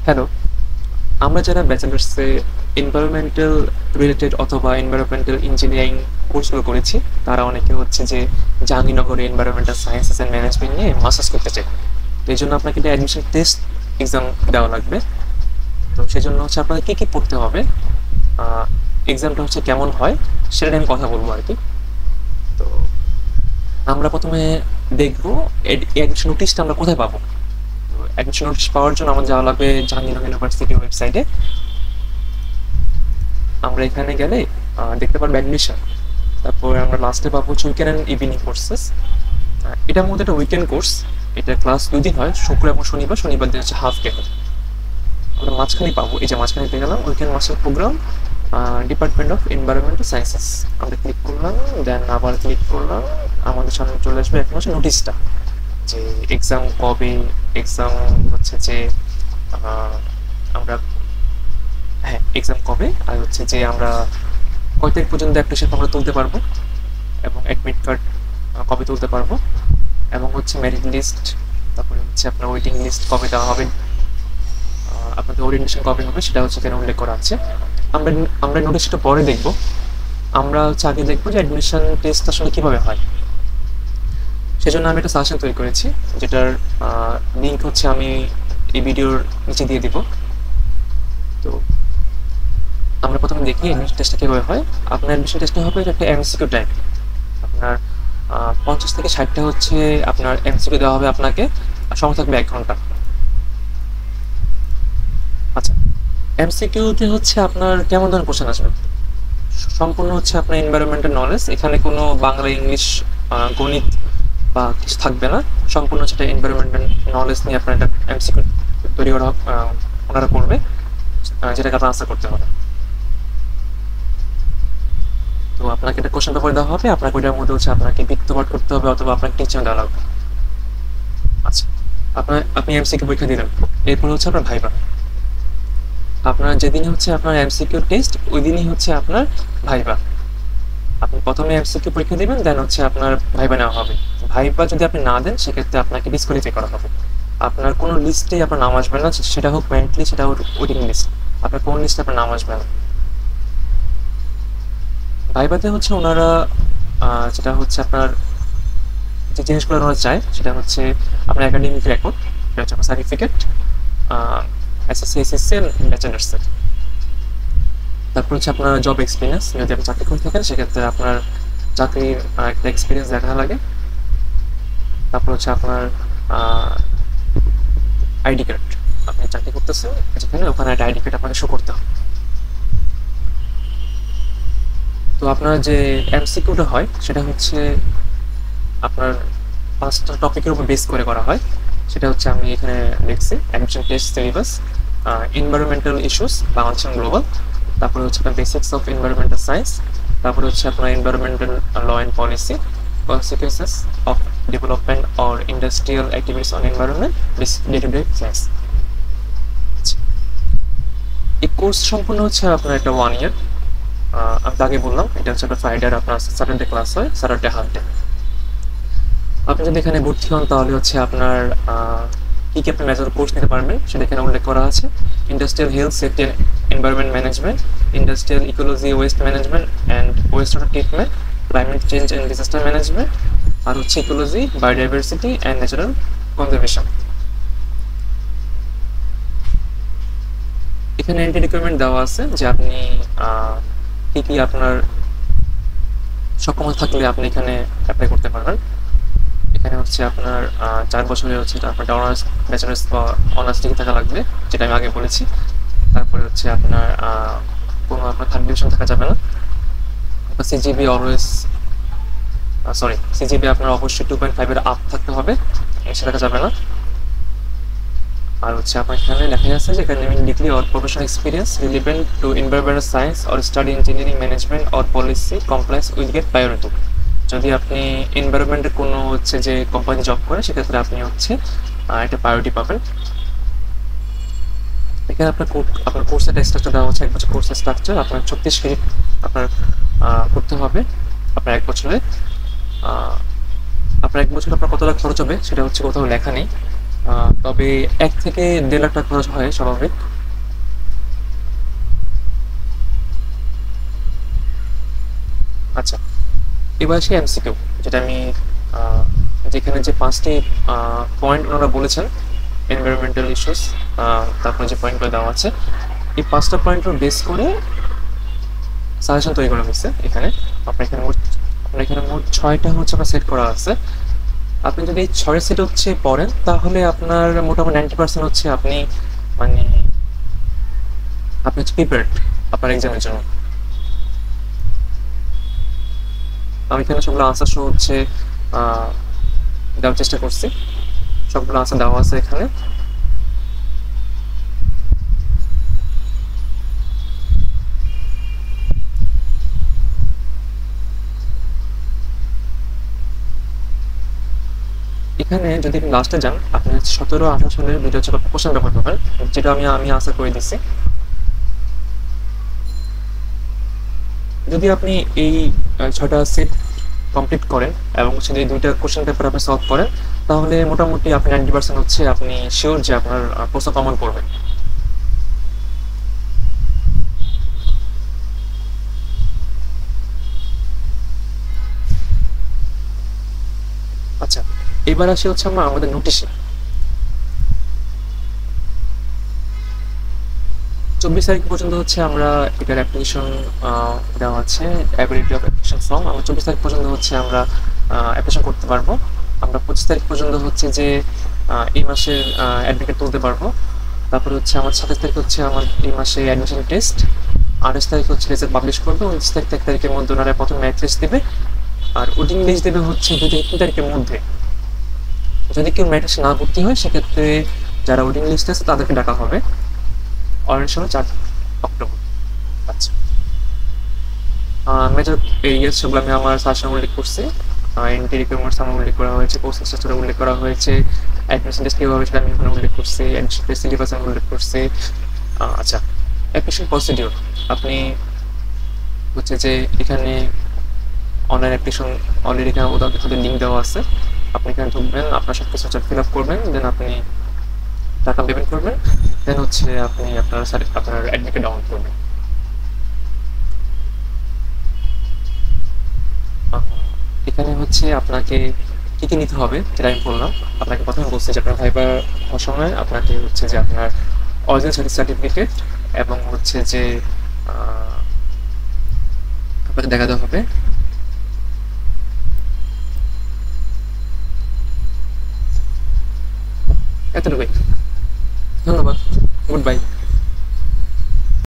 Hello, আমরা যারা ব্যাচেলার্সে environmental related অথবা এনভায়রনমেন্টাল ইঞ্জিনিয়ারিং কোর্সগুলো করেছি, তারা অনেকে হচ্ছে যে জাহাঙ্গীরনগরে এনভায়রনমেন্টাল সায়েন্সেস অ্যান্ড ম্যানেজমেন্ট নিয়ে মাস্টার্স করতে চাই। তো এই জন্য আপনাকে একটা অ্যাডমিশন টেস্ট এক্সাম দেওয়া লাগবে। তো সেই জন্য হচ্ছে আপনাকে কী কী পড়তে হবে, এক্সামটা হচ্ছে কেমন হয় সেটা নিয়ে আমি কথা বলবো আর কি। তো আমরা প্রথমে দেখবো অ্যাডমিশন নোটিশটা আমরা কোথায় পাবো। তো অ্যাডমিশন নোটিশ পাওয়ার জন্য আমার যাওয়া লাগবে জাহাঙ্গীরনগর ইউনিভার্সিটির ওয়েবসাইটে। আমরা এখানে গেলে দেখতে পারবো অ্যাডমিশন। তারপর আমরা লাস্টে পাবো হচ্ছে উইকেন্ড অ্যান্ড ইভিনিং কোর্সেস। এটার মধ্যে একটা উইকেন্ড কোর্স, এটা ক্লাস 2 দিন হয়, শুক্র এবং শনিবার। শনিবার দিন হচ্ছে হাফ ডে। আমরা মাঝখানে পাবো, এই যে মাঝখানে পেয়ে গেলাম weekend master programme, department of environmental sciences. আমরা ক্লিক করলাম, দেন আবার ক্লিক করলাম, আমাদের সামনে চলে আসবে এখন হচ্ছে নোটিশটা, যে এক্সাম কবে, এক্সাম হচ্ছে যে আমরা, হ্যাঁ এক্সাম কবে, আর হচ্ছে যে আমরা কয় তারিখ পর্যন্ত অ্যাপ্লিকেশন আমরা তুলতে পারবো, এবং অ্যাডমিট কার্ড কবে তুলতে পারবো, এবং হচ্ছে মেরিট লিস্ট, তারপরে হচ্ছে আপনার ওয়েটিং লিস্ট কবে দেওয়া হবে, আপনাদের ওরিয়েন্টেশন কবে হবে সেটা হচ্ছে এখানে উল্লেখ করা আছে। আমরা আমরা নোটিশটা পরে দেখব। আমরা হচ্ছে আগে দেখবো যে অ্যাডমিশন টেস্ট আসলে কীভাবে হয়। সেজন্য আমি একটা সাজেশন তৈরি করেছি, যেটার লিঙ্ক হচ্ছে আমি এই ভিডিওর নিচে দিয়ে দিব। তো আমরা প্রথমে দেখি অ্যাডমিশন টেস্টটা কীভাবে হয়। আপনার অ্যাডমিশন টেস্টটা হবে একটা এমসিকিউ টাইপ। আপনার 50 থেকে 60টা হচ্ছে আপনার এমসিকিউ দেওয়া হবে আপনাকে, আর সময় থাকবে 1 ঘন্টা। আচ্ছা, এমসিকিউতে হচ্ছে আপনার কেমন ধরনের কোশ্চেন আসবে? সম্পূর্ণ হচ্ছে আপনার এনভায়রনমেন্টাল নলেজ, এখানে কোনো বাংলা, ইংলিশ, গণিত বা কিছু থাকবে না। সম্পূর্ণ হচ্ছে একটা এনভায়রনমেন্টাল নলেজ নিয়ে আপনার একটা এমসিকিউ তৈরি করা ওনারা করবে, যেটাকে আপনার আনসার করতে হবে। তো আপনাকে একটা কোশ্চেন পেপার দেওয়া হবে, আপনাকে ওইটার মধ্যে হচ্ছে আপনাকে বৃত্তপাত করতে হবে অথবা আপনাকে টিচার দেওয়া লাগবে। আচ্ছা, আপনি এমসিকিউ পরীক্ষা দিলেন, এরপর হচ্ছে আপনার ভাইবা। আপনার যেদিনই হচ্ছে আপনার এমসিকিউ টেস্ট, ওই দিনই হচ্ছে আপনার ভাইবা। আপনি প্রথমে এমসিকিউ পরীক্ষা দিবেন, দেন হচ্ছে আপনার ভাইবা নেওয়া হবে। ভাইবা যদি আপনি না দেন, সেক্ষেত্রে আপনাকে ডিসকোয়ালিফাই করা হবে। আপনার কোনো লিস্টেই আপনার নাম আসবে না, সেটা হোক মেন্টলি, সেটা হোক ওয়েটিং লিস্ট, আপনার কোন লিস্টে আপনার নাম আসবে না। ভাইবাতে হচ্ছে ওনারা যেটা হচ্ছে আপনার যে জিনিসগুলো ওনারা চায়, সেটা হচ্ছে আপনার একাডেমিক রেকর্ড, এটা হচ্ছে আপনার সার্টিফিকেট, এসএসসি, এসএসসি এর ব্যাচেলার্সের। তারপর হচ্ছে আপনার জব এক্সপিরিয়েন্স, যদি আপনি চাকরি করে থাকেন সেক্ষেত্রে আপনার চাকরির একটা এক্সপিরিয়েন্স দেখা লাগে। তারপর হচ্ছে আপনার আইডি কার্ড, আপনি চাকরি করতেছেন যেখানে, ওখানে একটা আইডি কার্ড আপনাকে শো করতে হবে। তো আপনার যে এমসিকিউটা হয় সেটা হচ্ছে আপনার 5টা টপিকের উপর বেস করে করা হয়। সেটা হচ্ছে আমি এখানে লিখছি: admission test syllabus, environmental issues Bangladesh এবং গ্লোবাল, তারপরে হচ্ছে আপনার বেসিক্স অফ এনভায়রনমেন্টাল সায়েন্স, তারপরে হচ্ছে আপনার environmental law and policy, consequences of development or industrial activities on environment, day to day science. এই কোর্স সম্পূর্ণ হচ্ছে আপনার একটা 1 ইয়ার। আমি তো আগে বললাম এটা হচ্ছে একটা ফ্রাইডে, আর আপনার স্যাটারডে ক্লাস হয়, স্যাটারডে হাফ ডে। আপনি যদি এখানে ভর্তি হন তাহলে হচ্ছে আপনার কী কী আপনি মেজর কোর্স নিতে পারবেন সেটা এখানে উল্লেখ করা আছে: industrial health, safety and environment management, industrial ecology, waste management and waste water treatment, climate change and disaster management, আর হচ্ছে ecology, biodiversity and natural conservation. এখানে এন্ট্রি রিকোয়ারমেন্ট দেওয়া আছে যে আপনি কী কী আপনার সক্ষমতা থাকলে আপনি এখানে অ্যাপ্লাই করতে পারবেন। এখানে হচ্ছে আপনার 4 বছরের হচ্ছে আপনার অনার্স, ব্যাচেলার্স বা অনার্স ডিগ্রি থাকা লাগবে, যেটা আমি আগে বলেছি। তারপরে হচ্ছে আপনার কোনো আপনার থার্ড ডিভিশন থাকা যাবে না। আপনার সিজিবি অলওয়েজ, সিজিবি আপনার অবশ্যই 2.5-এর আপ থাকতে হবে, সেটা থাকা যাবে না। আর হচ্ছে আপনার এখানে লেখা আছে যে academic degree or professional experience relevant two environmental science or study engineering management or policy compliance will get priority. যদি আপনি এনভায়রনমেন্টের কোনো হচ্ছে যে কোম্পানি জব করে, সেক্ষেত্রে আপনি হচ্ছে একটা প্রায়োরিটি পাবেন। এখানে আপনার কোর্সের স্ট্রাকচার দেওয়া হচ্ছে 1 বছর কোর্সের স্ট্রাকচার। আপনার 36 ক্রেডিট আপনার করতে হবে আপনার 1 বছরে। আপনার 1 বছর আপনার কত টাকা খরচ হবে সেটা হচ্ছে কোথাও লেখা নেই। তবে 1 থেকে 1.5 লাখ টাকা খরচ হয় স্বাভাবিক। আচ্ছা, এবার সেই এমসিকিউ যেটা আমি আহ, যেখানে যে 5টি পয়েন্ট ওনারা বলেছেন, এনভায়রনমেন্টাল ইস্যুস, তারপরে যে পয়েন্টগুলো দেওয়া আছে, এই 5টা পয়েন্টের বেস করে সাজেশন তৈরি করা হয়েছে এখানে। আপনার এখানে মোট 6টা হচ্ছে আপনার সেট করা আছে। আপনি যদি এই 6 সেট হচ্ছে পড়েন, তাহলে আপনার মোটামুটি 90% হচ্ছে আপনি মানে আপনি হচ্ছে প্রিপেয়ার্ড আপনার এক্সামের জন্য। আমি এখানে সবগুলো আনসার সহ হচ্ছে আহ, দেওয়ার চেষ্টা করছি। সবগুলো আনসার দেওয়া আছে এখানে। এখানে যদি আপনি লাস্টে যান, আপনি 17-18 সালের দুটো হচ্ছে কোশ্চেন ব্যবহার করবেন, যেটা আমি আমি আনসার করে দিচ্ছি। যদি আপনি এই 6টা সেট কমপ্লিট করেন এবং হচ্ছে এই 2টা কোশ্চেন পেপার আপনি সলভ করেন, তাহলে মোটামুটি আপনি 90% হচ্ছে আপনি শিওর যে আপনার প্রশ্ন কমন পড়বে। আচ্ছা, এবার আসি হচ্ছে আমরা আমাদের নোটিশে। 24 তারিখ পর্যন্ত হচ্ছে আমরা এটার অ্যাপ্লিকেশন দেওয়া আছে, অ্যাবিলিটি অফ অ্যাপ্লিকেশন ফর্ম। আমরা 24 তারিখ পর্যন্ত হচ্ছে আমরা অ্যাপ্লিকেশন করতে পারবো। আমরা 25 তারিখ পর্যন্ত হচ্ছে যে এই মাসের অ্যাডমিট তুলতে পারবো। তারপরে হচ্ছে আমার 27 তারিখ হচ্ছে আমার এই মাসে অ্যাডমিশন টেস্ট। 28 তারিখ হচ্ছে রেজাল্ট পাবলিশ করবে। 29 তারিখ 1 তারিখের মধ্যে ওনারা প্রথম ম্যাথ টেস্ট দেবে, আর ওটিং লিস্ট দেবে হচ্ছে 2 থেকে 3 তারিখের মধ্যে। যদি কেউ ম্যাথ টেস্ট না ভর্তি হয়, সেক্ষেত্রে যারা ওটিং লিস্ট আছে তাদেরকে ডাকা হবে অরেঞ্জ হলো 4 অক্টোবর। আচ্ছা, মেজর এরিয়াস সেগুলো আমি আমার সাজেশনে উল্লেখ করছি। এন্ট্রি রিকোয়ারমেন্টস আমার উল্লেখ করা হয়েছে, কোর্স স্ট্রাকচার উল্লেখ করা হয়েছে, অ্যাডমিশন টেস্ট কীভাবে সেটা আমি এখানে উল্লেখ করছি, অ্যাডমিশন টেস্ট সিলেবাস আমি উল্লেখ করছি। আচ্ছা, অ্যাপ্লিকেশন প্রসিডিওর। আপনি হচ্ছে যে এখানে অনলাইন অ্যাপ্লিকেশন অলরেডি এখানে ওদের লিঙ্ক দেওয়া আছে। আপনি এখানে ঢুকবেন, আপনার সব কিছু ফিল আপ করবেন, দেন আপনি টাকা পেমেন্ট করবেন, দেন হচ্ছে আপনি আপনার অ্যাডমিটটা ডাউনলোড করবেন। আহ, এখানে হচ্ছে আপনাকে কী কী নিতে হবে যেটা আমি বললাম। আপনাকে প্রথমে বলছি যে আপনার ভাইবার হওয়ার সময় আপনাকে হচ্ছে যে আপনার অরিজিনাল সার্টিফিকেট এবং হচ্ছে যে আহ, আপনাকে দেখাতে হবে। এতটুকুই। ধন্যবাদ। Good bye.